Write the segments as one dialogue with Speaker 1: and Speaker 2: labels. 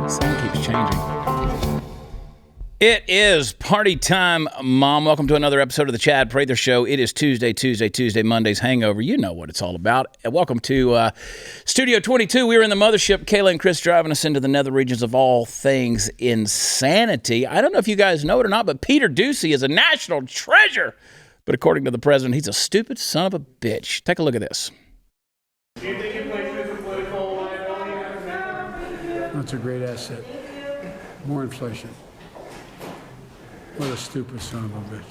Speaker 1: Song keeps changing. It is party time, Mom. Welcome to another episode of the Chad Prather Show. It is Tuesday, Monday's hangover. You know what it's all about. Welcome to Studio 22. We are in the mothership. Kayla and Chris driving us into the nether regions of all things insanity. I don't know if you guys know it or not, but Peter Doocy is a national treasure. But according to the president, he's a stupid son of a bitch. Take a look at this.
Speaker 2: Do you think inflation is a political liability?
Speaker 3: That's a great asset. More inflation. What a stupid son of a bitch.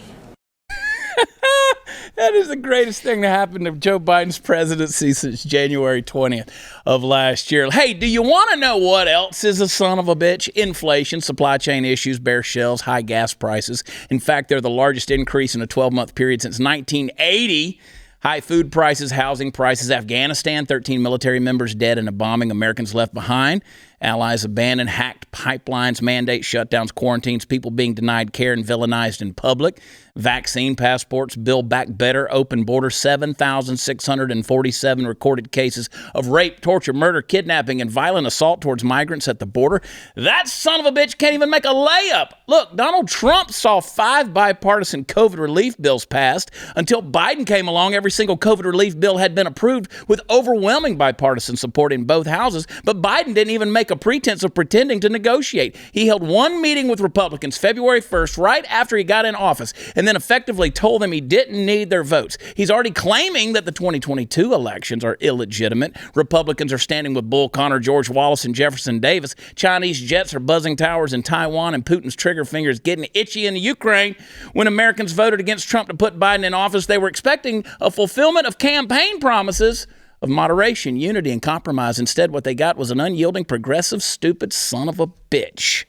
Speaker 1: That is the greatest thing to happen to Joe Biden's presidency since January 20th of last year. Hey, do you want to know what else is a son of a bitch? Inflation, supply chain issues, bare shelves, high gas prices. In fact, they're the largest increase in a 12-month period since 1980. High food prices, housing prices, Afghanistan, 13 military members dead in a bombing, Americans left behind. Allies abandoned, hacked pipelines, mandates, shutdowns, quarantines, people being denied care and villainized in public. Vaccine passports, Build Back Better, open border, 7,647 recorded cases of rape, torture, murder, kidnapping, and violent assault towards migrants at the border. That son of a bitch can't even make a layup. Look, Donald Trump saw 5 bipartisan COVID relief bills passed. Until Biden came along, every single COVID relief bill had been approved with overwhelming bipartisan support in both houses. But Biden didn't even make a pretense of pretending to negotiate. He held one meeting with Republicans February 1st, right after he got in office, and then effectively told them he didn't need their votes. He's already claiming that the 2022 elections are illegitimate. Republicans are standing with Bull Connor, George Wallace, and Jefferson Davis. Chinese jets are buzzing towers in Taiwan, and Putin's trigger finger is getting itchy in the Ukraine. When Americans voted against Trump to put Biden in office, they were expecting a fulfillment of campaign promises of moderation, unity, and compromise. Instead, what they got was an unyielding, progressive, stupid son of a bitch.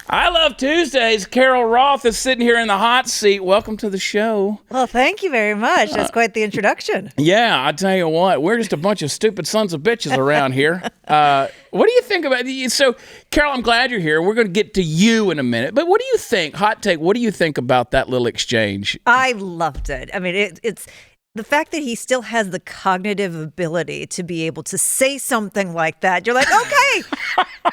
Speaker 1: I love Tuesdays. Carol Roth is sitting here in the hot seat. Welcome to the show.
Speaker 4: Well, thank you very much. That's quite the introduction.
Speaker 1: Yeah, I tell you what, we're just a bunch of stupid sons of bitches around here. What do you think about it? So, Carol, I'm glad you're here. We're going to get to you in a minute. But what do you think? Hot take, what do you think about that little exchange?
Speaker 4: I loved it. I mean, it's the fact that he still has the cognitive ability to be able to say something like that. You're like, okay,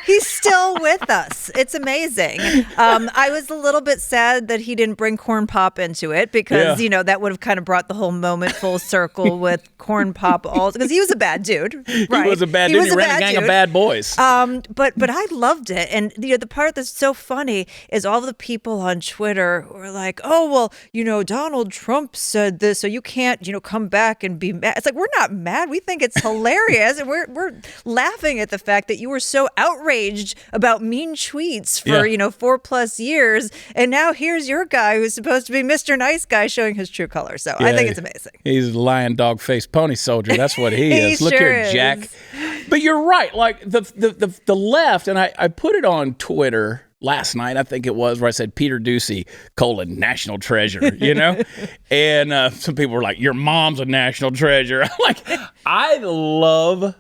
Speaker 4: he's still with us. It's amazing. I was a little bit sad that he didn't bring Corn Pop into it because, you know, that would have kind of brought the whole moment full circle with Corn Pop also, because he was a bad dude. Right?
Speaker 1: He was a bad dude. He ran a gang of bad boys.
Speaker 4: But I loved it. And, you know, the part that's so funny is all the people on Twitter were like, oh, well, you know, Donald Trump said this, so you can't, you know, come back and be mad. It's like, we're not mad. We think it's hilarious. And we're laughing at the fact that you were so outraged about mean tweets for, you know, 4+ years. And now here's your guy who's supposed to be Mr. Nice Guy showing his true colors. So I think it's amazing.
Speaker 1: He's a lion dog faced pony soldier. That's what he is. Look
Speaker 4: sure
Speaker 1: here, Jack. But you're right. Like the left, and I put it on Twitter last night, I think it was, where I said Peter Doocy, national treasure, you know? And some people were like, your mom's a national treasure. I'm like, I love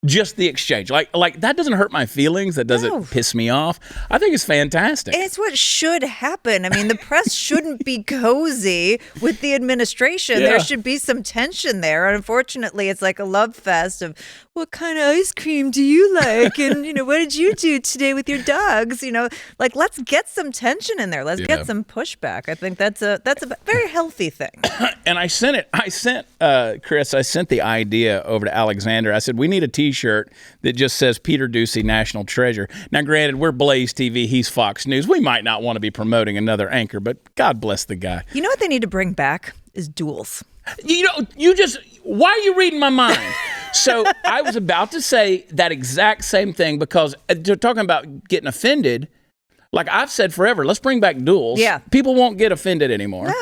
Speaker 1: just the exchange. Like that doesn't hurt my feelings. That doesn't piss me off. I think it's fantastic.
Speaker 4: And it's what should happen. I mean, the press shouldn't be cozy with the administration. There should be some tension there. And unfortunately, it's like a love fest of, what kind of ice cream do you like? And, you know, what did you do today with your dogs? You know, like, let's get some tension in there. Let's get some pushback. I think that's a very healthy thing.
Speaker 1: And Chris, I sent the idea over to Alexander. I said, we need a T-shirt that just says Peter Doocy, national treasure. Now, granted, we're Blaze TV. He's Fox News. We might not want to be promoting another anchor, but God bless the guy.
Speaker 4: You know what they need to bring back is duels.
Speaker 1: You know, why are you reading my mind? So I was about to say that exact same thing because they're talking about getting offended. Like I've said forever, let's bring back duels.
Speaker 4: Yeah.
Speaker 1: People won't get offended anymore.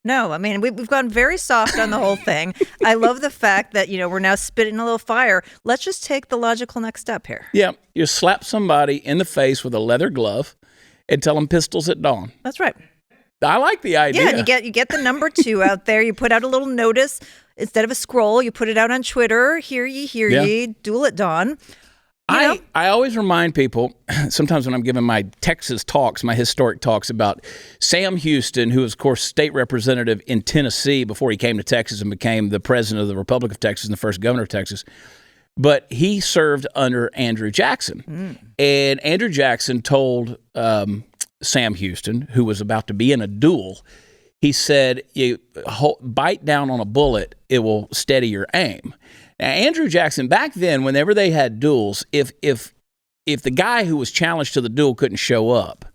Speaker 4: No. I mean, we've gone very soft on the whole thing. I love the fact that, you know, we're now spitting a little fire. Let's just take the logical next step here.
Speaker 1: Yeah. You slap somebody in the face with a leather glove and tell them pistols at dawn.
Speaker 4: That's right.
Speaker 1: I like the idea.
Speaker 4: Yeah, and you get the number 2 out there. You put out a little notice. Instead of a scroll, you put it out on Twitter. Hear ye, duel at dawn.
Speaker 1: I always remind people, sometimes when I'm giving my Texas talks, my historic talks about Sam Houston, who was, of course, state representative in Tennessee before he came to Texas and became the president of the Republic of Texas and the first governor of Texas. but he served under Andrew Jackson. And Andrew Jackson told Sam Houston, who was about to be in a duel, he said, you bite down on a bullet, it will steady your aim. Now, Andrew Jackson, back then, whenever they had duels, if the guy who was challenged to the duel couldn't show up,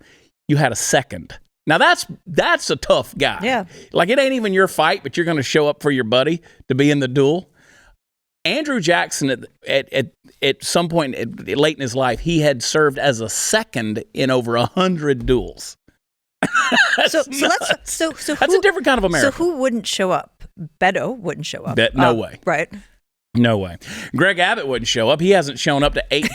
Speaker 1: you had a second. Now, that's a tough guy.
Speaker 4: Yeah.
Speaker 1: Like, it ain't even your fight, but you're going to show up for your buddy to be in the duel. Andrew Jackson, at some point late in his life, he had served as a second in over 100 duels. That's a different kind of America.
Speaker 4: So who wouldn't show up? Beto wouldn't show up.
Speaker 1: No way.
Speaker 4: Right.
Speaker 1: No way. Greg Abbott wouldn't show up. He hasn't shown up to eight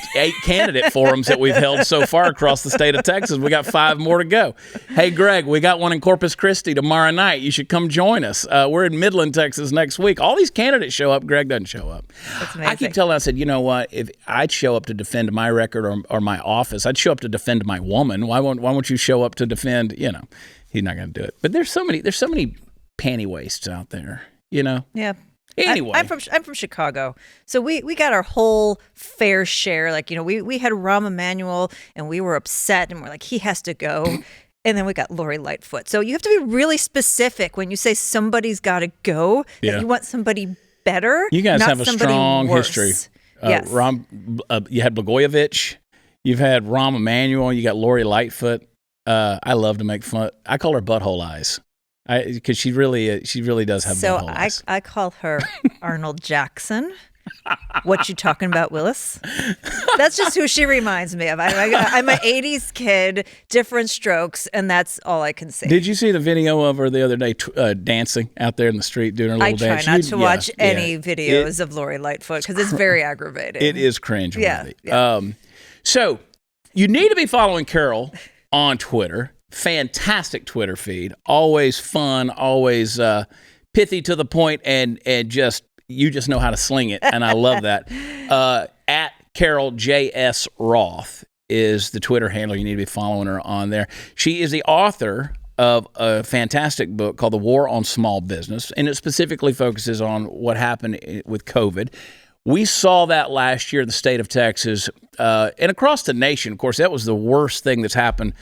Speaker 1: candidate forums that we've held so far across the state of Texas. We got 5 more to go. Hey, Greg, we got one in Corpus Christi tomorrow night. You should come join us. We're in Midland, Texas next week. All these candidates show up. Greg doesn't show up.
Speaker 4: That's amazing.
Speaker 1: I keep telling him, I said, you know what? If I'd show up to defend my record or my office, I'd show up to defend my woman. Why won't you show up to defend, he's not going to do it. But there's so many panty wastes out there,
Speaker 4: Yeah.
Speaker 1: Anyway,
Speaker 4: I'm from Chicago, so we got our whole fair share. Like, we had Rahm Emanuel, and we were upset, and we're like, he has to go. And then we got Lori Lightfoot. So you have to be really specific when you say somebody's got to go.
Speaker 1: Yeah.
Speaker 4: That you want somebody better.
Speaker 1: You guys
Speaker 4: not
Speaker 1: have a
Speaker 4: somebody
Speaker 1: strong
Speaker 4: worse.
Speaker 1: history.
Speaker 4: Yes.
Speaker 1: You had Blagojevich. You've had Rahm Emanuel. You got Lori Lightfoot. I love to make fun. I call her Butthole Eyes. Because she really does have butthole eyes.
Speaker 4: So I call her Arnold Jackson. What you talking about, Willis? That's just who she reminds me of. I'm an 80s kid, different strokes, and that's all I can say.
Speaker 1: Did you see the video of her the other day dancing out there in the street doing her little dance?
Speaker 4: I try not to watch any videos of Lori Lightfoot because it's very aggravating.
Speaker 1: It is cringeworthy.
Speaker 4: Yeah.
Speaker 1: So you need to be following Carol on Twitter. Fantastic Twitter feed, always fun, always pithy to the point, and you just know how to sling it, and I love that. At Carol J.S. Roth is the Twitter handle. You need to be following her on there. She is the author of a fantastic book called The War on Small Business, and it specifically focuses on what happened with COVID. We saw that last year in the state of Texas, and across the nation. Of course, that was the worst thing that's happened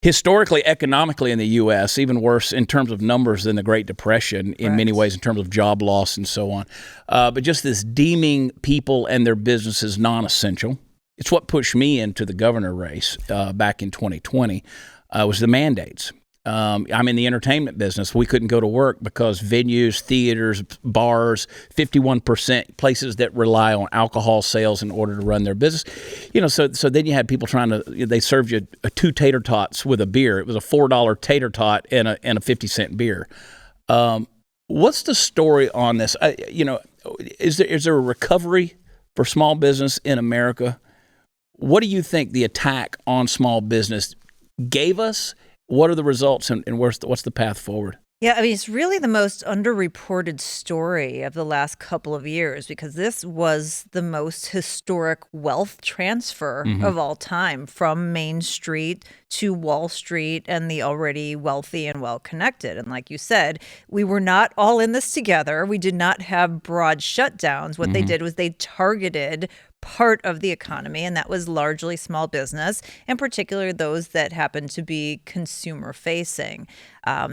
Speaker 1: historically, economically in the U.S., even worse in terms of numbers than the Great Depression in many ways in terms of job loss and so on. But just this deeming people and their businesses non-essential. It's what pushed me into the governor race back in 2020 was the mandates. I'm in the entertainment business. We couldn't go to work because venues, theaters, bars, 51% places that rely on alcohol sales in order to run their business. So then you had people they served you 2 tater tots with a beer. It was a $4 tater tot and a 50-cent beer. What's the story on this? Is there a recovery for small business in America? What do you think the attack on small business gave us? What are the results, and what's the path forward?
Speaker 4: Yeah, I mean, it's really the most underreported story of the last couple of years because this was the most historic wealth transfer of all time from Main Street to Wall Street and the already wealthy and well-connected. And like you said, we were not all in this together. We did not have broad shutdowns. What they did was they targeted part of the economy, and that was largely small business, and particularly those that happened to be consumer facing.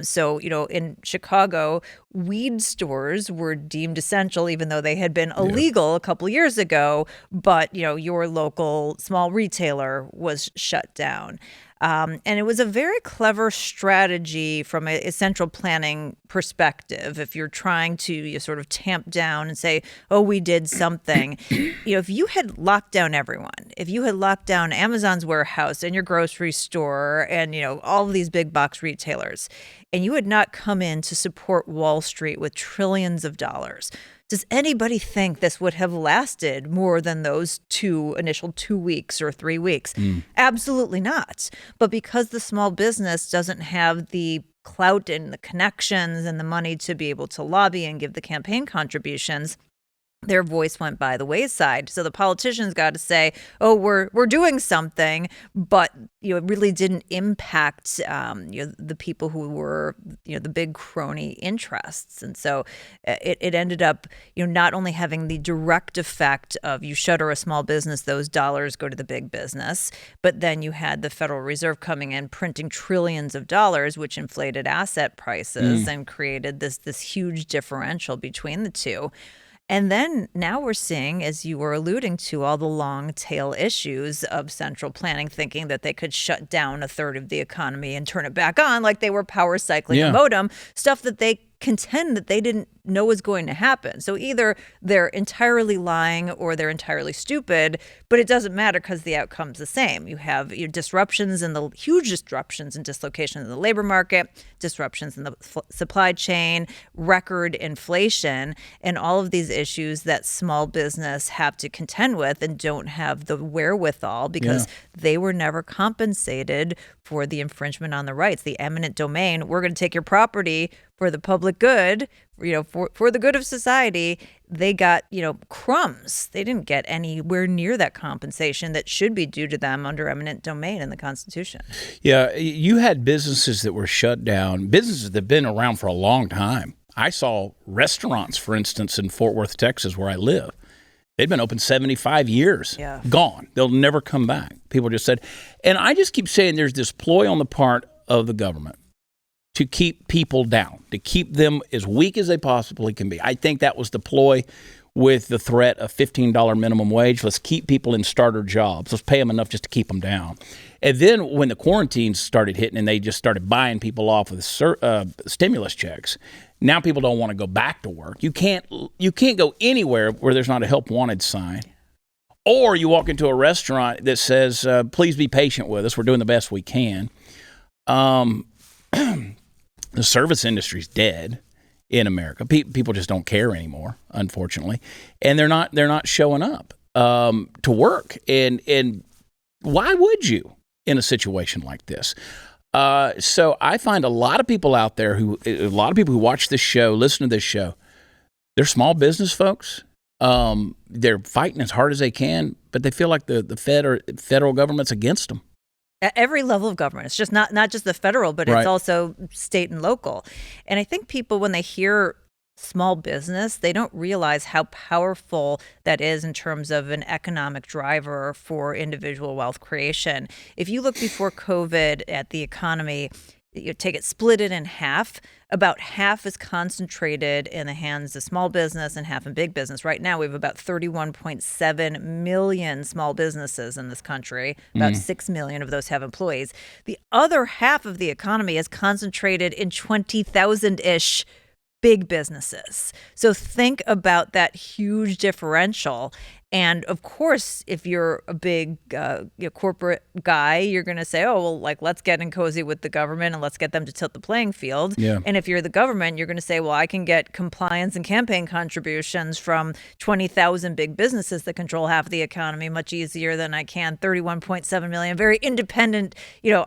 Speaker 4: So, in Chicago, weed stores were deemed essential, even though they had been illegal a couple years ago. But, your local small retailer was shut down. And it was a very clever strategy from a central planning perspective. If you're trying to sort of tamp down and say, oh, we did something, if you had locked down everyone, if you had locked down Amazon's warehouse and your grocery store and, all of these big box retailers, and you had not come in to support Wall Street with trillions of dollars, does anybody think this would have lasted more than those initial 2 weeks or 3 weeks? Absolutely not. But because the small business doesn't have the clout and the connections and the money to be able to lobby and give the campaign contributions, their voice went by the wayside. So the politicians got to say, "Oh, we're doing something," but it really didn't impact the people who were the big crony interests. And so it ended up not only having the direct effect of you shutter a small business, those dollars go to the big business, but then you had the Federal Reserve coming in printing trillions of dollars, which inflated asset prices and created this huge differential between the two. And then now we're seeing, as you were alluding to, all the long tail issues of central planning, thinking that they could shut down a third of the economy and turn it back on like they were power cycling a modem, stuff that they contend that they didn't know was going to happen. So either they're entirely lying or they're entirely stupid, but it doesn't matter because the outcome's the same. You have huge disruptions and dislocations in the labor market, disruptions in the supply chain, record inflation, and all of these issues that small business have to contend with and don't have the wherewithal because they were never compensated for the infringement on the rights, the eminent domain. We're going to take your property for the public good, for the good of society. They got, crumbs. They didn't get anywhere near that compensation that should be due to them under eminent domain in the Constitution. Yeah,
Speaker 1: you had businesses that were shut down, businesses that have been around for a long time. I saw restaurants, for instance, in Fort Worth, Texas, where I live. They'd been open 75 years, gone. They'll never come back. People just said, and I just keep saying there's this ploy on the part of the government to keep people down, to keep them as weak as they possibly can be. I think that was the ploy with the threat of $15 minimum wage. Let's keep people in starter jobs. Let's pay them enough just to keep them down. And then when the quarantines started hitting and they just started buying people off with stimulus checks, now people don't want to go back to work. You can't go anywhere where there's not a help wanted sign. Or you walk into a restaurant that says, please be patient with us. We're doing the best we can. The service industry's dead in America. People just don't care anymore, unfortunately. And they're not showing up to work. And why would you in a situation like this? So I find a lot of people out there who watch this show, listen to this show, they're small business folks. They're fighting as hard as they can, but they feel like the federal government's against them.
Speaker 4: At every level of government. It's just not just the federal, but it's also state and local. And I think people, when they hear small business, they don't realize how powerful that is in terms of an economic driver for individual wealth creation. If you look before COVID at the economy, you split it in half. About half is concentrated in the hands of small business and half in big business. Right now, we have about 31.7 million small businesses in this country. About 6 million of those have employees. The other half of the economy is concentrated in 20,000-ish big businesses. So think about that huge differential. And of course, if you're a big corporate guy, you're going to say, oh, well, let's get in cozy with the government and let's get them to tilt the playing field. Yeah. And if you're the government, you're going to say, well, I can get compliance and campaign contributions from 20,000 big businesses that control half of the economy much easier than I can 31.7 million very independent,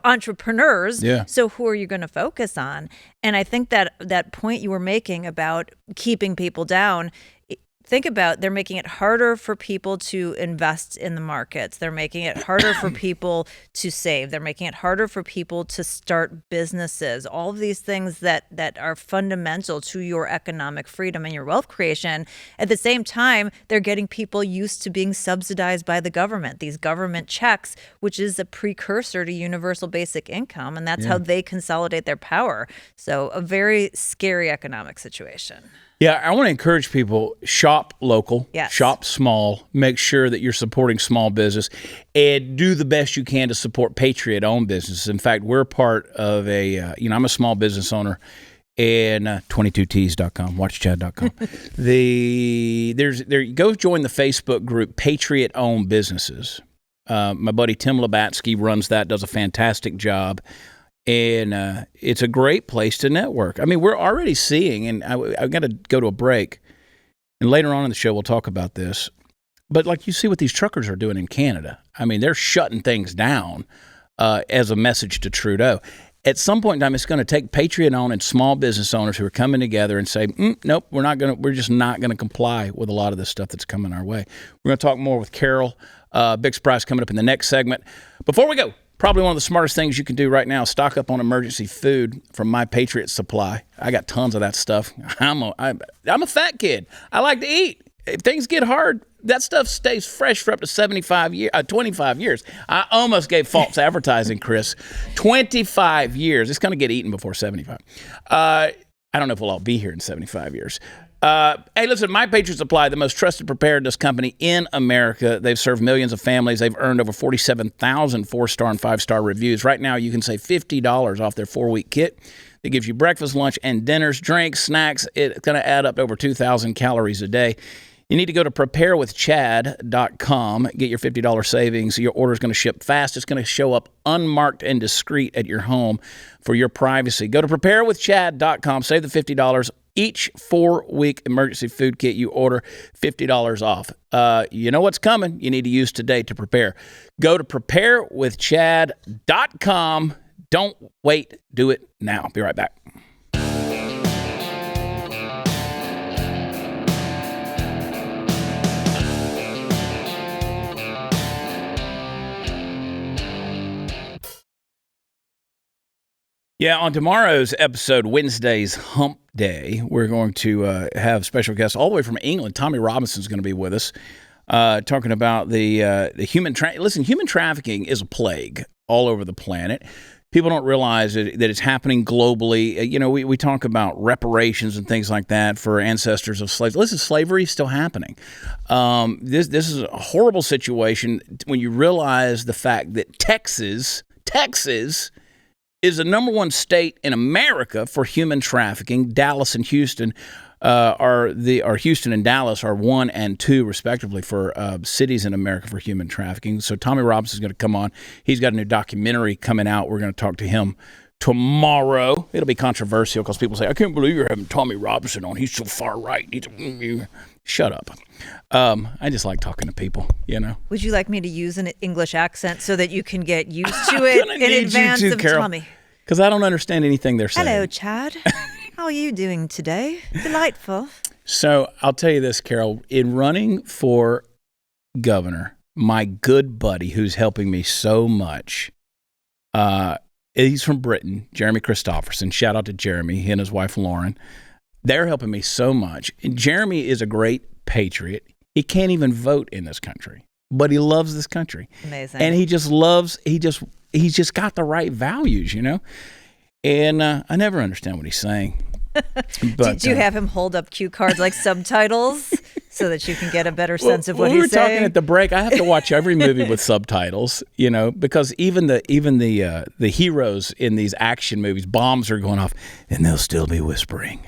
Speaker 4: entrepreneurs. Yeah. So who are you going to focus on? And I think that point you were making about keeping people down, think about, they're making it harder for people to invest in the markets. They're making it harder for people to save. They're making it harder for people to start businesses. All of these things that are fundamental to your economic freedom and your wealth creation. At the same time, they're getting people used to being subsidized by the government. These government checks, which is a precursor to universal basic income, and that's how they consolidate their power. So a very scary economic situation.
Speaker 1: Yeah, I want to encourage people, shop local, shop small, make sure that you're supporting small business, and do the best you can to support patriot-owned businesses. In fact, we're part of I'm a small business owner, and 22tees.com, watchchad.com. Go join the Facebook group, Patriot-Owned Businesses. My buddy Tim Labatsky runs that, does a fantastic job. And it's a great place to network. I mean, we're already seeing, and I've got to go to a break, and later on in the show we'll talk about this, but you see what these truckers are doing in Canada. I mean, they're shutting things down as a message to Trudeau. at some point in time, it's going to take Patreon and small business owners who are coming together and say, nope, we're just not going to comply with a lot of this stuff that's coming our way. We're going to talk more with Carol. Big surprise coming up in the next segment. Before we go, probably one of the smartest things you can do right now is stock up on emergency food from My Patriot Supply. I got tons of that stuff. I'm a fat kid. I like to eat. If things get hard, that stuff stays fresh for up to 25 years. I almost gave false advertising, Chris. 25 years. It's going to get eaten before 75. I don't know if we'll all be here in 75 years. Hey, listen, My Patriot Supply, the most trusted preparedness company in America. They've served millions of families. They've earned over 47,000 4-star and 5-star reviews. Right now, you can save $50 off their 4-week kit. It gives you breakfast, lunch, and dinners, drinks, snacks. It's going to add up to over 2,000 calories a day. You need to go to preparewithchad.com, get your $50 savings. Your order is going to ship fast. It's going to show up unmarked and discreet at your home for your privacy. Go to preparewithchad.com, save the $50. Each 4-week emergency food kit you order, $50 off. You know what's coming. You need to use today to prepare. Go to preparewithchad.com. Don't wait. Do it now. Be right back. Yeah, on tomorrow's episode, Wednesday's Hump Day, we're going to have special guests all the way from England. Tommy Robinson's going to be with us, talking about the human trafficking is a plague all over the planet. People don't realize that it's happening globally. You know, we talk about reparations and things like that for ancestors of slaves. Listen, slavery is still happening. This is a horrible situation when you realize the fact that Texas is the number one state in America for human trafficking. Dallas and Houston Houston and Dallas are 1 and 2 respectively for cities in America for human trafficking. So Tommy Robinson is going to come on. He's got a new documentary coming out. We're going to talk to him tomorrow. It'll be controversial because people say, I can't believe you're having Tommy Robinson on. He's so far right. Shut up. I just like talking to people, you know.
Speaker 4: Would you like me to use an English accent so that you can get used to it in advance of
Speaker 1: Carol,
Speaker 4: Tommy?
Speaker 1: Because I don't understand anything they're saying.
Speaker 4: Hello, Chad. How are you doing today? Delightful.
Speaker 1: So I'll tell you this, Carol. In running for governor, my good buddy who's helping me so much, he's from Britain, Jeremy Christopherson. Shout out to Jeremy, he and his wife Lauren. They're helping me so much. And Jeremy is a great patriot. He can't even vote in this country, but he loves this country.
Speaker 4: Amazing.
Speaker 1: And he's just got the right values, you know? And I never understand what he's saying. But,
Speaker 4: do you have him hold up cue cards like subtitles so that you can get a better sense of what he's saying?
Speaker 1: We were talking at the break. I have to watch every movie with subtitles, you know, because even the heroes in these action movies, bombs are going off, and they'll still be whispering.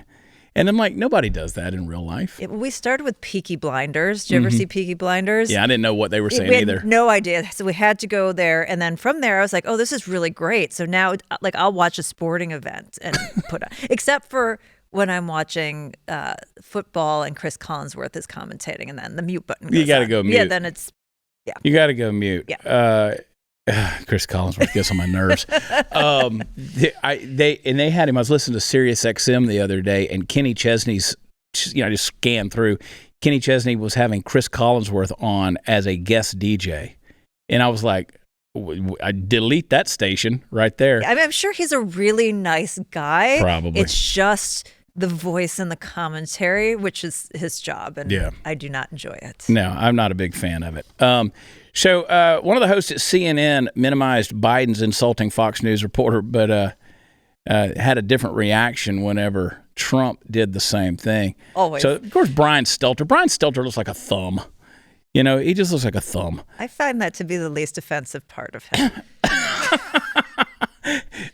Speaker 1: And I'm like, nobody does that in real life.
Speaker 4: We started with Peaky Blinders. Did you ever see Peaky Blinders?
Speaker 1: Yeah, I didn't know what they were saying either.
Speaker 4: No idea. So we had to go there. And then from there, I was like, oh, this is really great. So now, like, I'll watch a sporting event and put on, except for when I'm watching football and Chris Collinsworth is commentating, and then the mute button goes
Speaker 1: You got to go mute.
Speaker 4: Yeah, then it's, yeah.
Speaker 1: You got to go mute.
Speaker 4: Yeah.
Speaker 1: Chris Collinsworth gets on my nerves. They had him. I was listening to Sirius XM the other day, and Kenny Chesney's, I just scanned through. Kenny Chesney was having Chris Collinsworth on as a guest DJ, and I was like, I delete that station right there.
Speaker 4: I mean, I'm sure he's a really nice guy.
Speaker 1: Probably.
Speaker 4: It's just the voice and the commentary, which is his job, and
Speaker 1: yeah.
Speaker 4: I do not enjoy it.
Speaker 1: No, I'm not a big fan of it. So one of the hosts at CNN minimized Biden's insulting Fox News reporter, but had a different reaction whenever Trump did the same thing.
Speaker 4: Always.
Speaker 1: So, of course, Brian Stelter looks like a thumb. You know, he just looks like a thumb.
Speaker 4: I find that to be the least offensive part of him.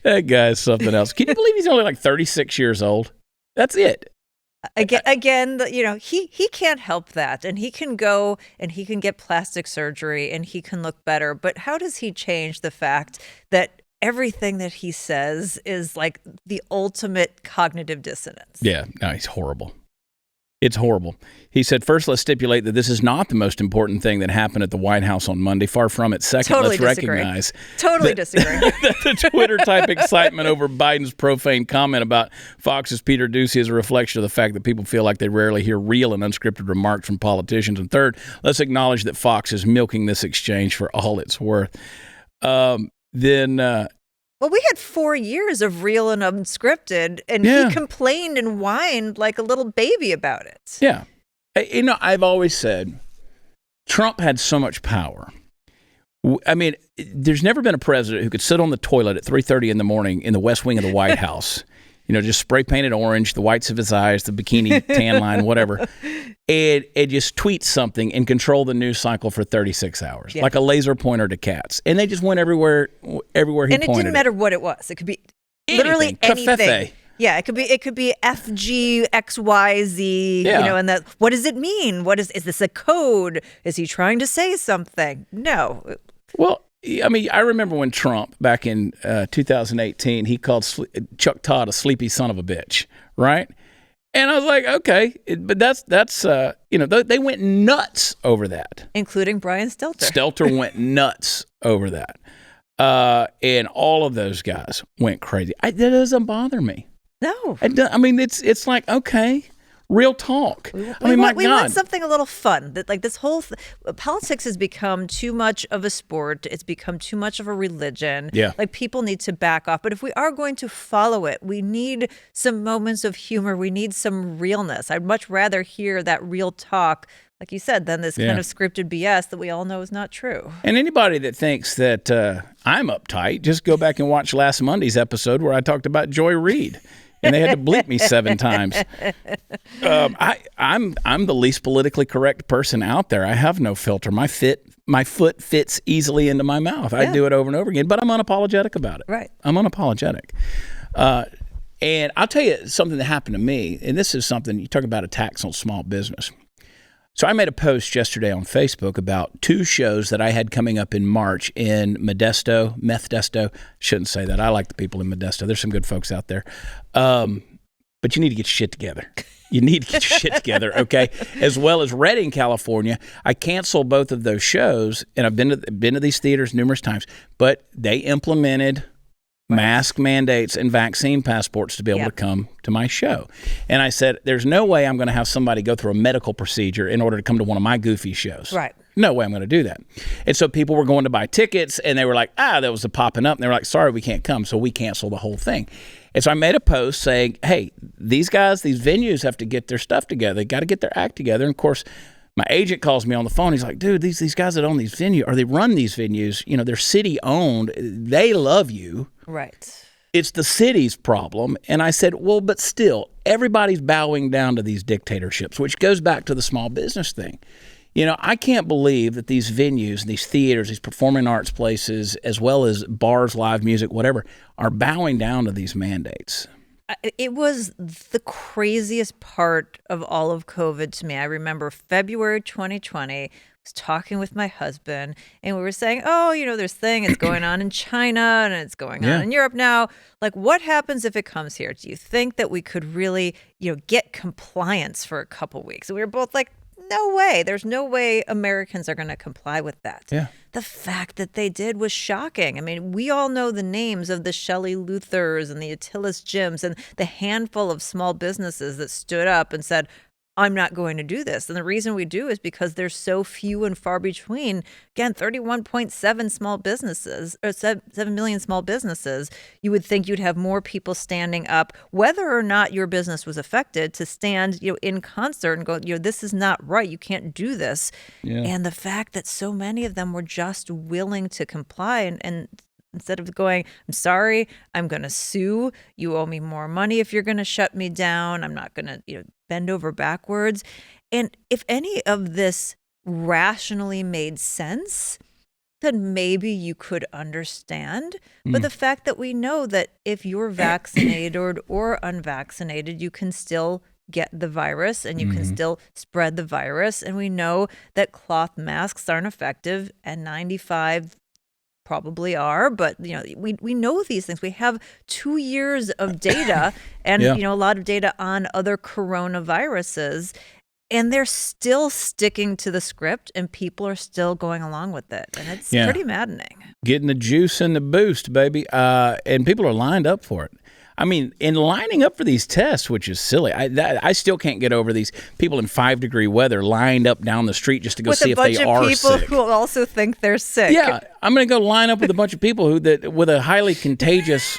Speaker 1: That guy's something else. Can you believe he's only like 36 years old? That's it.
Speaker 4: Again, he can't help that, and he can go and he can get plastic surgery and he can look better. But how does he change the fact that everything that he says is like the ultimate cognitive dissonance?
Speaker 1: Yeah, no, he's horrible. It's horrible. He said, first, let's stipulate that this is not the most important thing that happened at the White House on Monday. Far from it. Second,
Speaker 4: Totally
Speaker 1: let's
Speaker 4: disagree.
Speaker 1: recognize
Speaker 4: Disagree.
Speaker 1: that the Twitter-type excitement over Biden's profane comment about Fox's Peter Doocy is a reflection of the fact that people feel like they rarely hear real and unscripted remarks from politicians. And third, let's acknowledge that Fox is milking this exchange for all it's worth.
Speaker 4: Well, we had 4 years of real and unscripted, and he complained and whined like a little baby about it.
Speaker 1: Yeah. I've always said Trump had so much power. I mean, there's never been a president who could sit on the toilet at 3:30 in the morning in the West Wing of the White House, just spray painted orange, the whites of his eyes, the bikini tan line, whatever, and just tweet something and control the news cycle for 36 hours, like a laser pointer to cats. And they just went everywhere he pointed.
Speaker 4: And it didn't matter what it was. It could be literally anything. Covfefe. Yeah, it could be FGXYZ, and that. What does it mean? Is this a code? Is he trying to say something? No.
Speaker 1: Well, I mean, I remember when Trump, back in 2018, he called Chuck Todd a sleepy son of a bitch, right? And I was like, okay, but that's they went nuts over that.
Speaker 4: Including Brian Stelter.
Speaker 1: Stelter went nuts over that. And all of those guys went crazy. That doesn't bother me.
Speaker 4: No.
Speaker 1: I mean, it's like, okay, real talk.
Speaker 4: We
Speaker 1: God.
Speaker 4: want something a little fun. That, like, this whole politics has become too much of a sport. It's become too much of a religion.
Speaker 1: Yeah.
Speaker 4: Like, people need to back off. But if we are going to follow it, we need some moments of humor. We need some realness. I'd much rather hear that real talk, like you said, than this kind of scripted BS that we all know is not true.
Speaker 1: And anybody that thinks that I'm uptight, just go back and watch last Monday's episode where I talked about Joy Reid. And they had to bleep me 7 times. I'm the least politically correct person out there. I have no filter. My foot fits easily into my mouth. I do it over and over again, but I'm unapologetic about it.
Speaker 4: Right.
Speaker 1: I'm unapologetic. And I'll tell you something that happened to me, and this is something, you talk about attacks on small business. So I made a post yesterday on Facebook about 2 shows that I had coming up in March in Modesto. Shouldn't say that. I like the people in Modesto. There's some good folks out there. But you need to get your shit together. You need to get your shit together, okay? As well as Redding, California. I canceled both of those shows, and I've been to these theaters numerous times, but they implemented mask mandates and vaccine passports to be able to come to my show. And I said, there's no way I'm going to have somebody go through a medical procedure in order to come to one of my goofy shows.
Speaker 4: Right.
Speaker 1: No way I'm going to do that. And so people were going to buy tickets, and they were like, that was a popping up. And they were like, sorry, we can't come. So we canceled the whole thing. And so I made a post saying, hey, these guys, these venues have to get their stuff together. They got to get their act together. And, of course, my agent calls me on the phone. He's like, dude, these guys that own these venues, or they run these venues, they're city-owned. They love you.
Speaker 4: Right.
Speaker 1: It's the city's problem. And I said, well, but still, everybody's bowing down to these dictatorships, which goes back to the small business thing. I can't believe that these venues, these theaters, these performing arts places, as well as bars, live music, whatever, are bowing down to these mandates.
Speaker 4: It was the craziest part of all of COVID to me. I remember February 2020, I was talking with my husband, and we were saying, this thing is going on in China, and it's going on in Europe now. Like, what happens if it comes here? Do you think that we could really, get compliance for a couple weeks? And we were both like, no way. There's no way Americans are going to comply with that.
Speaker 1: Yeah.
Speaker 4: The fact that they did was shocking. I mean, we all know the names of the Shelley Luthers and the Attilas Gyms and the handful of small businesses that stood up and said, I'm not going to do this. And the reason we do is because there's so few and far between. Again, 31.7 small businesses, or 7 million small businesses. You would think you'd have more people standing up, whether or not your business was affected, to stand, in concert and go, this is not right. You can't do this. Yeah. And the fact that so many of them were just willing to comply and instead of going, I'm sorry, I'm going to sue. You owe me more money if you're going to shut me down. I'm not going to, bend over backwards. And if any of this rationally made sense, then maybe you could understand. But the fact that we know that if you're vaccinated or unvaccinated, you can still get the virus and you can still spread the virus. And we know that cloth masks aren't effective, and 95 probably are, but we know these things. We have 2 years of data and a lot of data on other coronaviruses, and they're still sticking to the script, and people are still going along with it, and it's pretty maddening.
Speaker 1: Getting the juice and the boost, baby, and people are lined up for it. I mean, in lining up for these tests, which is silly, I still can't get over these people in 5-degree weather lined up down the street just to go see if they are sick.
Speaker 4: With a bunch of people who also think they're sick.
Speaker 1: Yeah, I'm going to go line up with a bunch of people with a highly contagious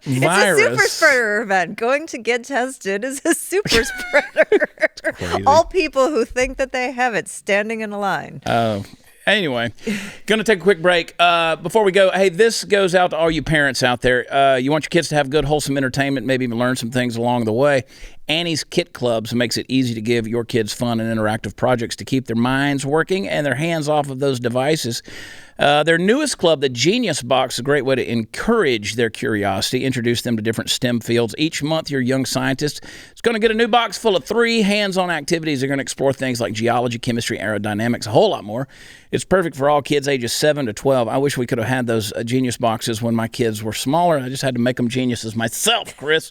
Speaker 1: virus.
Speaker 4: It's a super spreader event. Going to get tested is a super spreader. All people who think that they have it standing in a line.
Speaker 1: Anyway, going to take a quick break. Before we go, hey, this goes out to all you parents out there. You want your kids to have good, wholesome entertainment, maybe even learn some things along the way. Annie's Kit Clubs makes it easy to give your kids fun and interactive projects to keep their minds working and their hands off of those devices. Their newest club, the Genius Box, is a great way to encourage their curiosity, introduce them to different STEM fields. Each month, your young scientist is going to get a new box full of 3 hands-on activities. They're going to explore things like geology, chemistry, aerodynamics, a whole lot more. It's perfect for all kids ages 7 to 12. I wish we could have had those Genius Boxes when my kids were smaller. I just had to make them geniuses myself, Chris.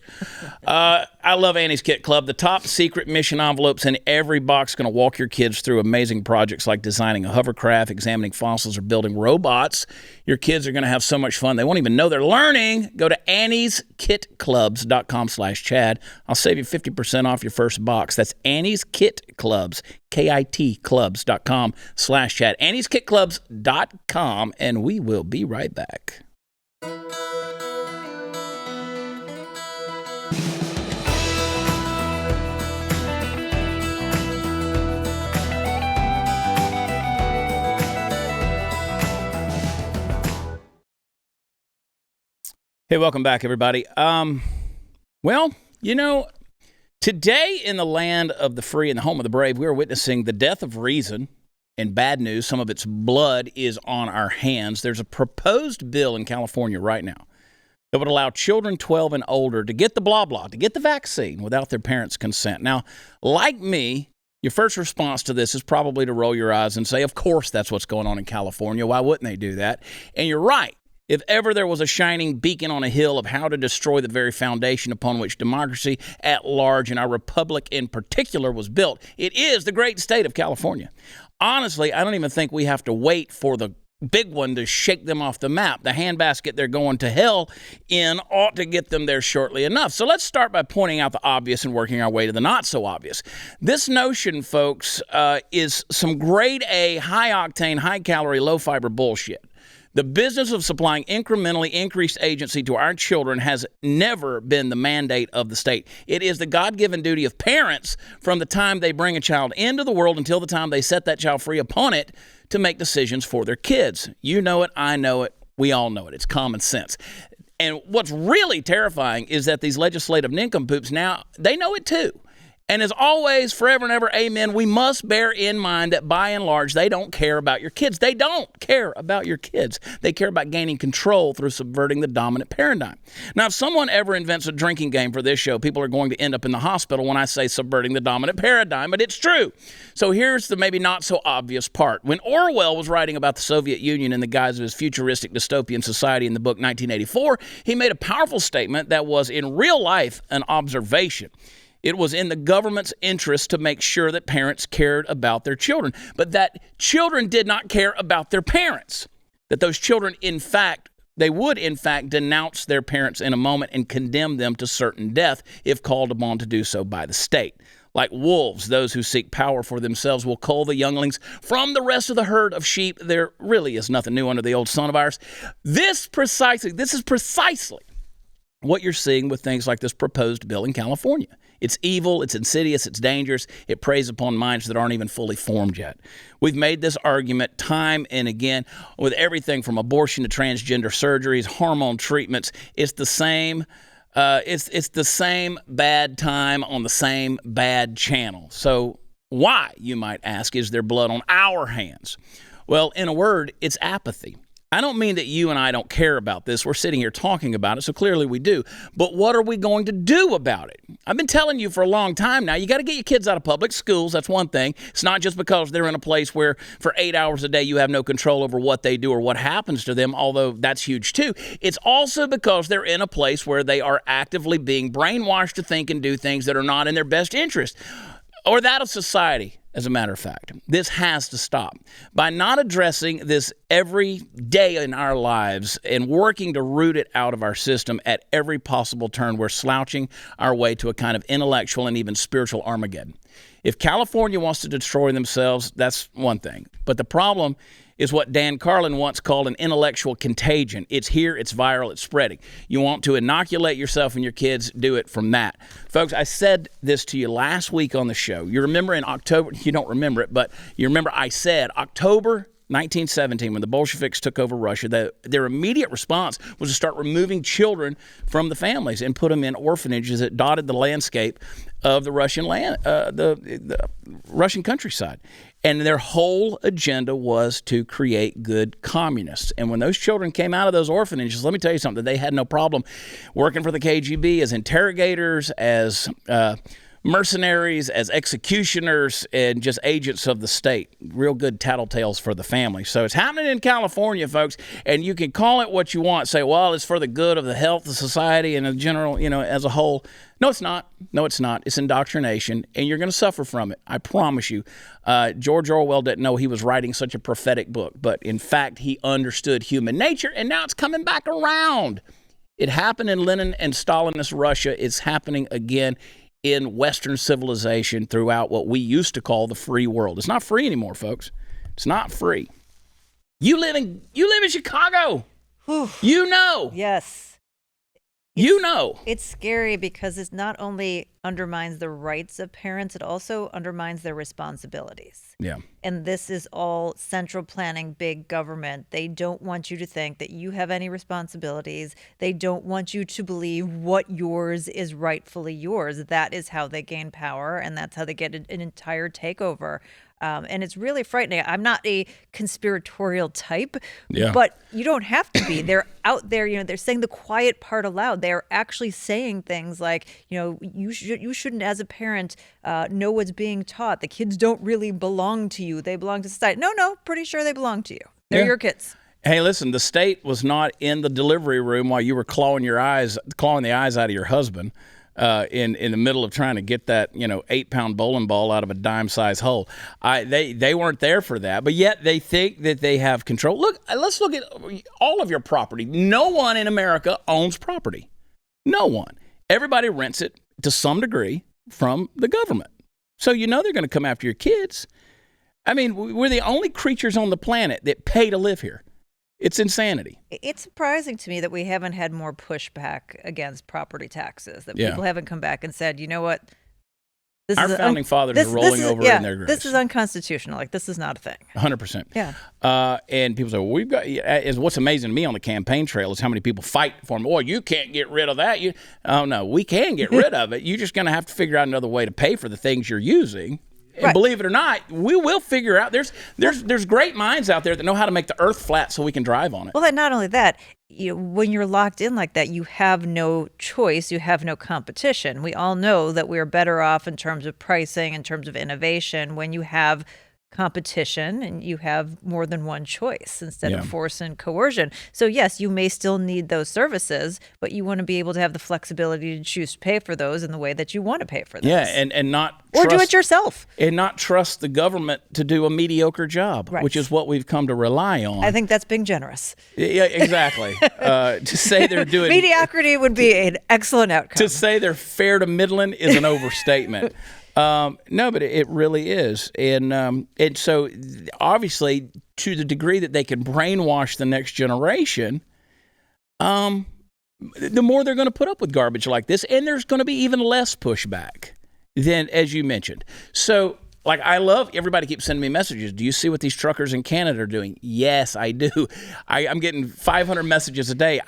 Speaker 1: I love Annie's Kit Club. The top secret mission envelopes in every box going to walk your kids through amazing projects like designing a hovercraft, examining fossils, or building robots. Your kids are going to have so much fun. They won't even know they're learning. Go to annieskitclubs.com/Chad. I'll save you 50% off your first box. That's Annie's Kit Clubs, KITclubs.com/Chad. Annie'sKitClubs.com, and we will be right back. Hey, welcome back, everybody. Well, today in the land of the free and the home of the brave, we are witnessing the death of reason and bad news. Some of its blood is on our hands. There's a proposed bill in California right now that would allow children 12 and older to get the to get the vaccine without their parents' consent. Now, like me, your first response to this is probably to roll your eyes and say, of course that's what's going on in California. Why wouldn't they do that? And you're right. If ever there was a shining beacon on a hill of how to destroy the very foundation upon which democracy at large and our republic in particular was built, it is the great state of California. Honestly, I don't even think we have to wait for the big one to shake them off the map. The handbasket they're going to hell in ought to get them there shortly enough. So let's start by pointing out the obvious and working our way to the not so obvious. This notion, folks, is some grade A, high octane, high calorie, low fiber bullshit. The business of supplying incrementally increased agency to our children has never been the mandate of the state. It is the God-given duty of parents from the time they bring a child into the world until the time they set that child free upon it to make decisions for their kids. You know it, I know it, we all know it. It's common sense. And what's really terrifying is that these legislative nincompoops now, they know it too. And as always, forever and ever, amen, we must bear in mind that by and large, they don't care about your kids. They don't care about your kids. They care about gaining control through subverting the dominant paradigm. Now, if someone ever invents a drinking game for this show, people are going to end up in the hospital when I say subverting the dominant paradigm, but it's true. So here's the maybe not so obvious part. When Orwell was writing about the Soviet Union in the guise of his futuristic dystopian society in the book 1984, he made a powerful statement that was in real life an observation. It was in the government's interest to make sure that parents cared about their children, but that children did not care about their parents, that those children, they would in fact denounce their parents in a moment and condemn them to certain death if called upon to do so by the state. Like wolves, those who seek power for themselves will cull the younglings from the rest of the herd of sheep. There really is nothing new under the old sun of ours. This is precisely what you're seeing with things like this proposed bill in California. It's evil, it's insidious, it's dangerous. It preys upon minds that aren't even fully formed yet. We've made this argument time and again with everything from abortion to transgender surgeries, hormone treatments. It's the same. It's the same bad time on the same bad channel. So why, you might ask, is there blood on our hands? Well, in a word, it's apathy. I don't mean that you and I don't care about this. We're sitting here talking about it, so clearly we do. But what are we going to do about it? I've been telling you for a long time now, you got to get your kids out of public schools. That's one thing. It's not just because they're in a place where for 8 hours a day you have no control over what they do or what happens to them, although that's huge too. It's also because they're in a place where they are actively being brainwashed to think and do things that are not in their best interest, or that of society. As a matter of fact, this has to stop. By not addressing this every day in our lives and working to root it out of our system at every possible turn, we're slouching our way to a kind of intellectual and even spiritual Armageddon. If California wants to destroy themselves, that's one thing. But the problem is what Dan Carlin once called an intellectual contagion. It's here, it's viral, it's spreading. You want to inoculate yourself and your kids, do it from that. Folks, I said this to you last week on the show. You remember in October, you don't remember it, but you remember I said October 1917, when the Bolsheviks took over Russia, their immediate response was to start removing children from the families and put them in orphanages that dotted the landscape of the Russian the Russian countryside. And their whole agenda was to create good communists. And when those children came out of those orphanages, let me tell you something, they had no problem working for the KGB as interrogators, as mercenaries, as executioners, and just agents of the state. Real good tattletales for the family. So it's happening in California, folks, and you can call it what you want. Say, well, it's for the good of the health of society and in general, as a whole. No, it's not. No, it's not. It's indoctrination, and you're going to suffer from it. I promise you. George Orwell didn't know he was writing such a prophetic book, but in fact, he understood human nature, and now it's coming back around. It happened in Lenin and Stalinist Russia. It's happening again in Western civilization throughout what we used to call the free world. It's not free anymore, folks. It's not free. You live in Chicago.
Speaker 4: Whew.
Speaker 1: You know.
Speaker 4: Yes. It's scary because it not only undermines the rights of parents, it also undermines their responsibilities.
Speaker 1: Yeah.
Speaker 4: And this is all central planning, big government. They don't want you to think that you have any responsibilities. They don't want you to believe what yours is rightfully yours. That is how they gain power, and that's how they get an entire takeover. And it's really frightening. I'm not a conspiratorial type, but you don't have to be. They're out there, they're saying the quiet part aloud. They're actually saying things like, you shouldn't, as a parent, know what's being taught. The kids don't really belong to you. They belong to society. No, pretty sure they belong to you. They're your kids.
Speaker 1: Hey, listen, the state was not in the delivery room while you were clawing the eyes out of your husband. In the middle of trying to get that 8-pound bowling ball out of a dime-sized hole. They weren't there for that, but yet they think that they have control. Look, let's look at all of your property. No one in America owns property. No one. Everybody rents it to some degree from the government. So they're going to come after your kids. I mean, we're the only creatures on the planet that pay to live here. It's insanity.
Speaker 4: It's surprising to me that we haven't had more pushback against property taxes, that people haven't come back and said, you know what?
Speaker 1: Our founding fathers are rolling over in their graves.
Speaker 4: This is unconstitutional. Like, this is not a thing.
Speaker 1: 100%.
Speaker 4: Yeah.
Speaker 1: And people say, well, we've got, what's amazing to me on the campaign trail is how many people fight for them. Oh, you can't get rid of that. Oh, no, we can get rid of it. You're just going to have to figure out another way to pay for the things you're using. And believe it or not, we will figure out. There's great minds out there that know how to make the earth flat so we can drive on it.
Speaker 4: Well, and not only that, when you're locked in like that, you have no choice. You have no competition. We all know that we're better off in terms of pricing, in terms of innovation, when you have competition and you have more than one choice instead of force and coercion. So yes, you may still need those services, but you want to be able to have the flexibility to choose to pay for those in the way that you want to pay for those.
Speaker 1: Yeah, and not
Speaker 4: do it yourself.
Speaker 1: And not trust the government to do a mediocre job, which is what we've come to rely on.
Speaker 4: I think that's being generous.
Speaker 1: Yeah, exactly. To say they're doing
Speaker 4: mediocrity would be an excellent outcome.
Speaker 1: To say they're fair to middling is an overstatement. No, but it really is. And so obviously to the degree that they can brainwash the next generation, the more they're going to put up with garbage like this. And there's going to be even less pushback than, as you mentioned. So like, I love, everybody keeps sending me messages. Do you see what these truckers in Canada are doing? Yes, I do. I'm getting 500 messages a day.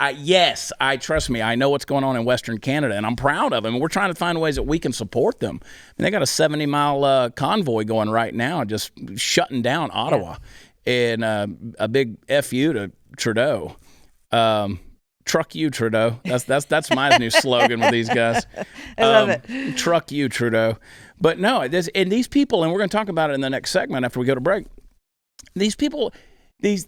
Speaker 1: Trust me, I know what's going on in Western Canada, and I'm proud of them. And we're trying to find ways that we can support them. And they got a 70-mile convoy going right now, just shutting down Ottawa. and a big F you to Trudeau. Truck you, Trudeau. That's my new slogan with these guys.
Speaker 4: I love it.
Speaker 1: Truck you, Trudeau. But no, and these people, and we're going to talk about it in the next segment after we go to break. These people, these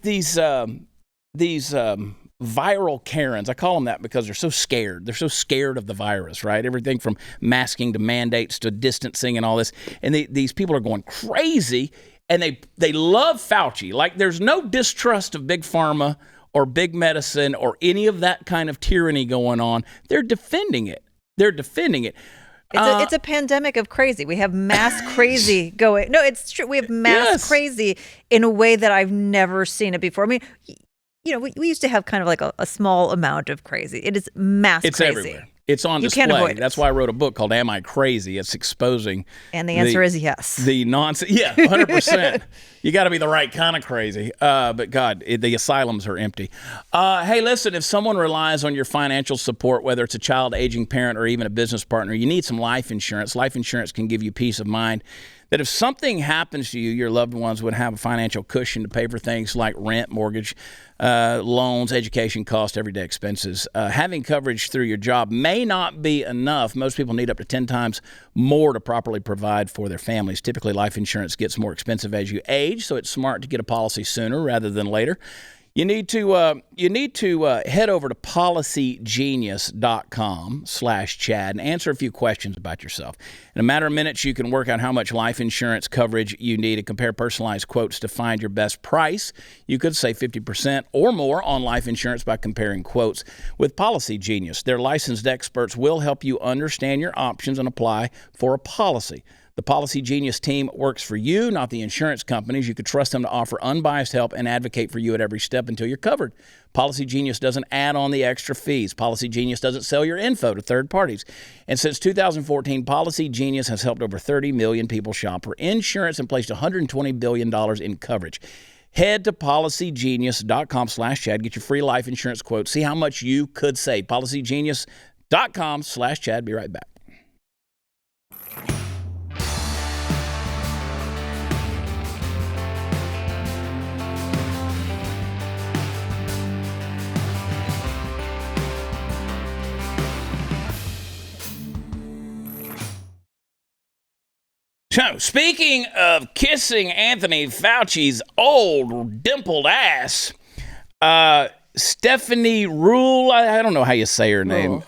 Speaker 1: viral Karens, I call them that because they're so scared. They're so scared of the virus, right? Everything from masking to mandates to distancing and all this. And these people are going crazy, and they love Fauci. Like, there's no distrust of big pharma or big medicine or any of that kind of tyranny going on. They're defending it.
Speaker 4: It's a pandemic of crazy. We have mass crazy going. No, it's true. We have mass crazy in a way that I've never seen it before. I mean, we used to have kind of like a small amount of crazy. It is mass
Speaker 1: it's
Speaker 4: crazy.
Speaker 1: Everywhere. It's on display.
Speaker 4: Can't avoid it.
Speaker 1: That's why I wrote a book called Am I Crazy? It's exposing.
Speaker 4: And the answer is yes.
Speaker 1: The nonsense. Yeah, 100%. You got to be the right kind of crazy. But God, the asylums are empty. Hey, listen, if someone relies on your financial support, whether it's a child, aging parent, or even a business partner, you need some life insurance. Life insurance can give you peace of mind that if something happens to you, your loved ones would have a financial cushion to pay for things like rent, mortgage, loans, education costs, everyday expenses. Having coverage through your job may not be enough. Most people need up to 10 times more to properly provide for their families. Typically, life insurance gets more expensive as you age, so it's smart to get a policy sooner rather than later. You need to head over to policygenius.com/Chad and answer a few questions about yourself. In a matter of minutes, you can work out how much life insurance coverage you need and compare personalized quotes to find your best price. You could save 50% or more on life insurance by comparing quotes with Policy Genius. Their licensed experts will help you understand your options and apply for a policy. The Policy Genius team works for you, not the insurance companies. You could trust them to offer unbiased help and advocate for you at every step until you're covered. Policy Genius doesn't add on the extra fees. Policy Genius doesn't sell your info to third parties. And since 2014, Policy Genius has helped over 30 million people shop for insurance and placed $120 billion in coverage. Head to policygenius.com/Chad. Get your free life insurance quote. See how much you could save. Policygenius.com/Chad. Be right back. So, speaking of kissing Anthony Fauci's old dimpled ass, Stephanie Ruhle, I don't know how you say her name.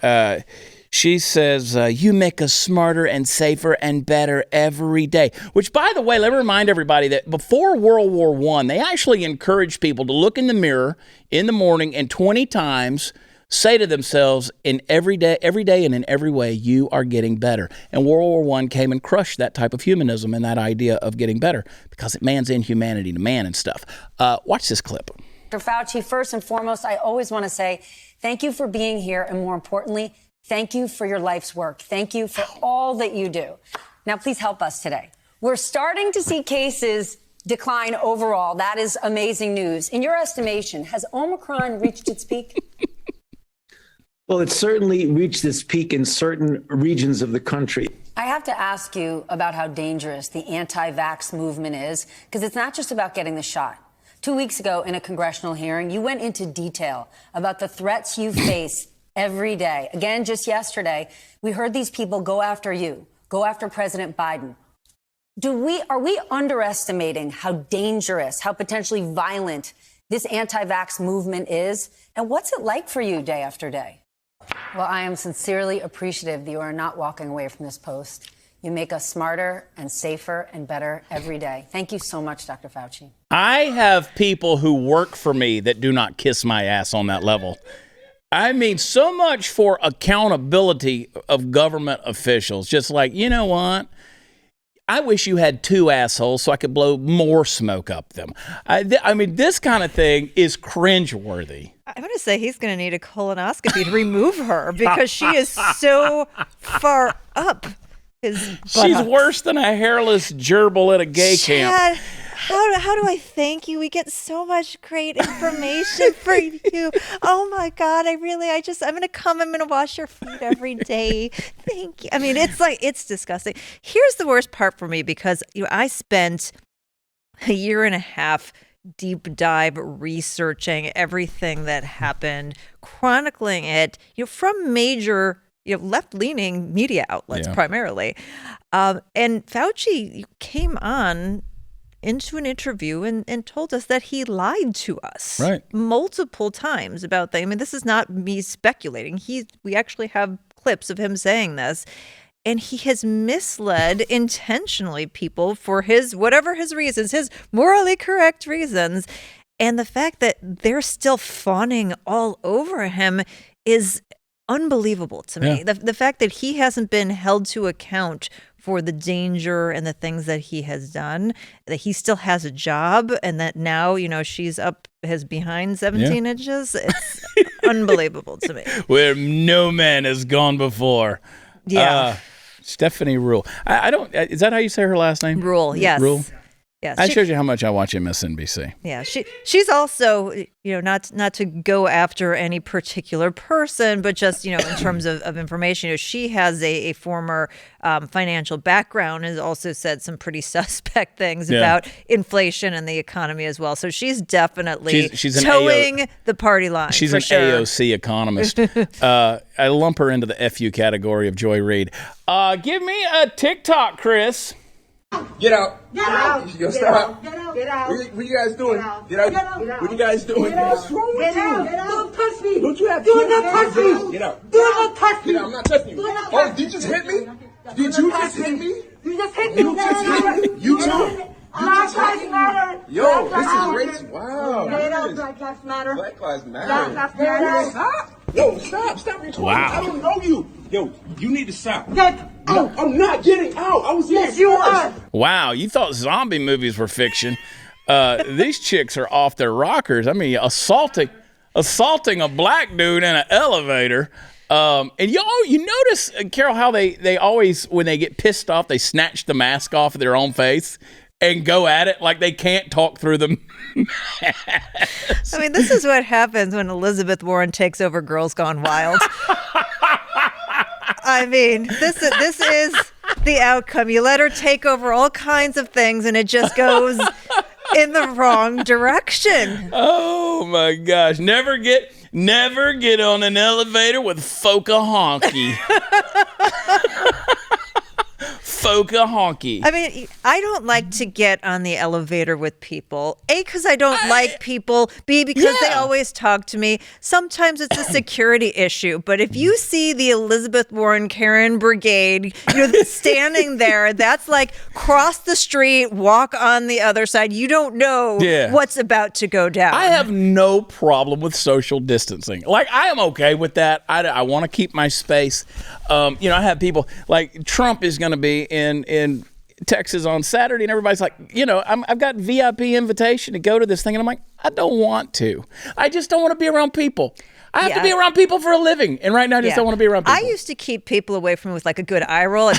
Speaker 1: She says, you make us smarter and safer and better every day. Which, by the way, let me remind everybody that before World War I, they actually encouraged people to look in the mirror in the morning and 20 times say to themselves, in every day and in every way, you are getting better. And World War I came and crushed that type of humanism and that idea of getting better because it man's inhumanity to man and stuff. Watch this clip.
Speaker 5: Dr. Fauci, first and foremost, I always want to say thank you for being here. And more importantly, thank you for your life's work. Thank you for all that you do. Now, please help us today. We're starting to see cases decline overall. That is amazing news. In your estimation, has Omicron reached its peak?
Speaker 6: Well, it's certainly reached its peak in certain regions of the country.
Speaker 5: I have to ask you about how dangerous the anti-vax movement is, because it's not just about getting the shot. 2 weeks ago in a congressional hearing, you went into detail about the threats you face every day. Again, just yesterday, we heard these people go after you, go after President Biden. Are we underestimating how dangerous, how potentially violent this anti-vax movement is? And what's it like for you day after day? Well, I am sincerely appreciative that you are not walking away from this post. You make us smarter and safer and better every day. Thank you so much, Dr. Fauci.
Speaker 1: I have people who work for me that do not kiss my ass on that level. I mean, so much for accountability of government officials. Just like, you know what? I wish you had two assholes so I could blow more smoke up them. I mean, this kind of thing is cringeworthy.
Speaker 4: I'm going to say he's going to need a colonoscopy to remove her because she is so far up his buttocks.
Speaker 1: She's worse than a hairless gerbil at a gay camp.
Speaker 4: How do I thank you? We get so much great information for you. Oh my God, I'm going to come. I'm going to wash your feet every day. Thank you. I mean, it's disgusting. Here's the worst part for me because I spent a year and a half deep dive researching everything that happened, chronicling it, from major, left-leaning media outlets primarily. And Fauci came on into an interview and told us that he lied to us multiple times about things. I mean, this is not me speculating. We actually have clips of him saying this. And he has misled intentionally people for whatever his reasons, his morally correct reasons. And the fact that they're still fawning all over him is unbelievable to me. The fact that he hasn't been held to account for the danger and the things that he has done, that he still has a job, and that now, she's up his behind 17 inches. It's unbelievable to me.
Speaker 1: Where no man has gone before.
Speaker 4: Yeah.
Speaker 1: Stephanie Ruhle. I don't. Is that how you say her last name?
Speaker 4: Ruhle. Yes.
Speaker 1: Ruhle.
Speaker 4: Yes.
Speaker 1: I showed you how much I watch MSNBC.
Speaker 4: Yeah. She's also, not to go after any particular person, but just, in terms of information, she has a former financial background, and has also said some pretty suspect things about inflation and the economy as well. So she's definitely
Speaker 1: she's
Speaker 4: towing the party line.
Speaker 1: She's an AOC economist. I lump her into the FU category of Joy Reid. Give me a TikTok, Chris.
Speaker 7: Get out.
Speaker 2: Get out.
Speaker 7: Yo, stop.
Speaker 2: Get out. Get out.
Speaker 7: What you guys doing?
Speaker 2: Get out.
Speaker 7: Get out.
Speaker 2: Get out.
Speaker 7: What you guys doing?
Speaker 2: Get out.
Speaker 7: What's wrong with
Speaker 2: Get out.
Speaker 7: you?
Speaker 2: Get out. Don't touch me.
Speaker 7: Don't you have
Speaker 2: Do
Speaker 7: kids?
Speaker 2: not touch me.
Speaker 7: Get out.
Speaker 2: Do not touch me.
Speaker 7: Get out. I'm not touching you.
Speaker 2: Do not
Speaker 7: Oh,
Speaker 2: touch
Speaker 7: did you just hit me?
Speaker 2: Do
Speaker 7: Did
Speaker 2: not
Speaker 7: you
Speaker 2: touch
Speaker 7: just hit me?
Speaker 2: You just hit me.
Speaker 7: You just hit me. You too.
Speaker 2: Black lives matter.
Speaker 7: Yo,
Speaker 2: Black
Speaker 7: this
Speaker 2: lives
Speaker 7: is
Speaker 2: matter.
Speaker 7: racist. Wow.
Speaker 2: Get out.
Speaker 7: it is.
Speaker 2: Black lives matter.
Speaker 7: Black lives matter.
Speaker 2: Black lives matter.
Speaker 7: Stop. Yo, stop. Stop recording.
Speaker 1: Wow.
Speaker 7: I don't know you. Yo, you need to stop.
Speaker 2: Get
Speaker 7: No,
Speaker 2: out.
Speaker 7: I'm not getting out. I was here
Speaker 2: Yes, you
Speaker 7: first.
Speaker 2: are.
Speaker 1: Wow, you thought zombie movies were fiction. These chicks are off their rockers. I mean, assaulting a black dude in an elevator. And you notice, Carol, how they always, when they get pissed off, they snatch the mask off of their own face and go at it like they can't talk through them.
Speaker 4: I mean, this is what happens when Elizabeth Warren takes over Girls Gone Wild. I mean, this is the outcome. You let her take over all kinds of things, and it just goes in the wrong direction.
Speaker 1: Oh my gosh! Never get on an elevator with Focahonky. Focahonky.
Speaker 4: I mean, I don't like to get on the elevator with people. A, because I don't like people. B, because they always talk to me. Sometimes it's a security issue. But if you see the Elizabeth Warren Karen Brigade, standing there, that's like cross the street, walk on the other side. You don't know what's about to go down.
Speaker 1: I have no problem with social distancing. Like, I am okay with that. I want to keep my space. I have people like Trump is going to be in Texas on Saturday, and everybody's like, I've got VIP invitation to go to this thing, and I'm like, I don't want to. I just don't want to be around people. I have to be around people for a living, and right now I just don't want to be around people.
Speaker 4: I used to keep people away from me with like a good eye roll.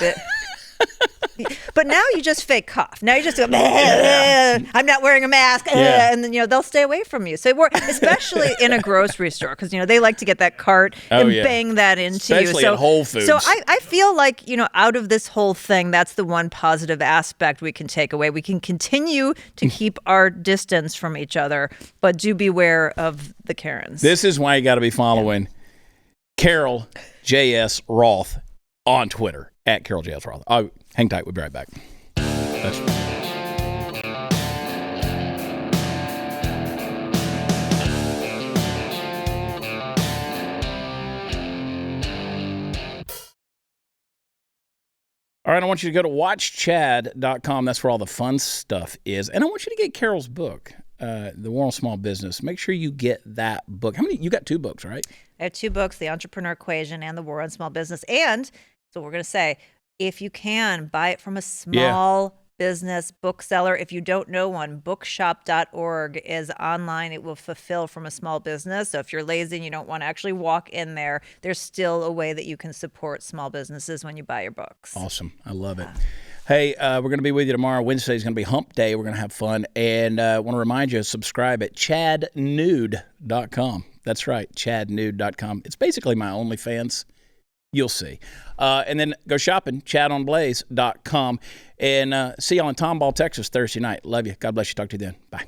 Speaker 4: But now you just fake cough. Now you just go, I'm not wearing a mask, and then they'll stay away from you. So especially in a grocery store, because they like to get that cart and bang that into
Speaker 1: especially
Speaker 4: you.
Speaker 1: At Whole Foods.
Speaker 4: So I feel like out of this whole thing, that's the one positive aspect we can take away. We can continue to keep our distance from each other, but do beware of the Karens.
Speaker 1: This is why you got to be following Carol J.S. Roth on Twitter at Carol J.S. Roth. Hang tight. We'll be right back. That's all right, I want you to go to watchchad.com. That's where all the fun stuff is. And I want you to get Carol's book, The War on Small Business. Make sure you get that book. How many? You got 2 books, right?
Speaker 4: I have 2 books, The Entrepreneur Equation and The War on Small Business. And so we're going to say, if you can, buy it from a small business bookseller. If you don't know one, bookshop.org is online. It will fulfill from a small business. So if you're lazy and you don't want to actually walk in there, there's still a way that you can support small businesses when you buy your books.
Speaker 1: Awesome. I love it. Hey, we're going to be with you tomorrow. Wednesday is going to be hump day. We're going to have fun. And I want to remind you, subscribe at chadnude.com. That's right, chadnude.com. It's basically my OnlyFans. You'll see. And then go shopping, chadonblaze.com. And see y'all in Tomball, Texas, Thursday night. Love you. God bless you. Talk to you then. Bye.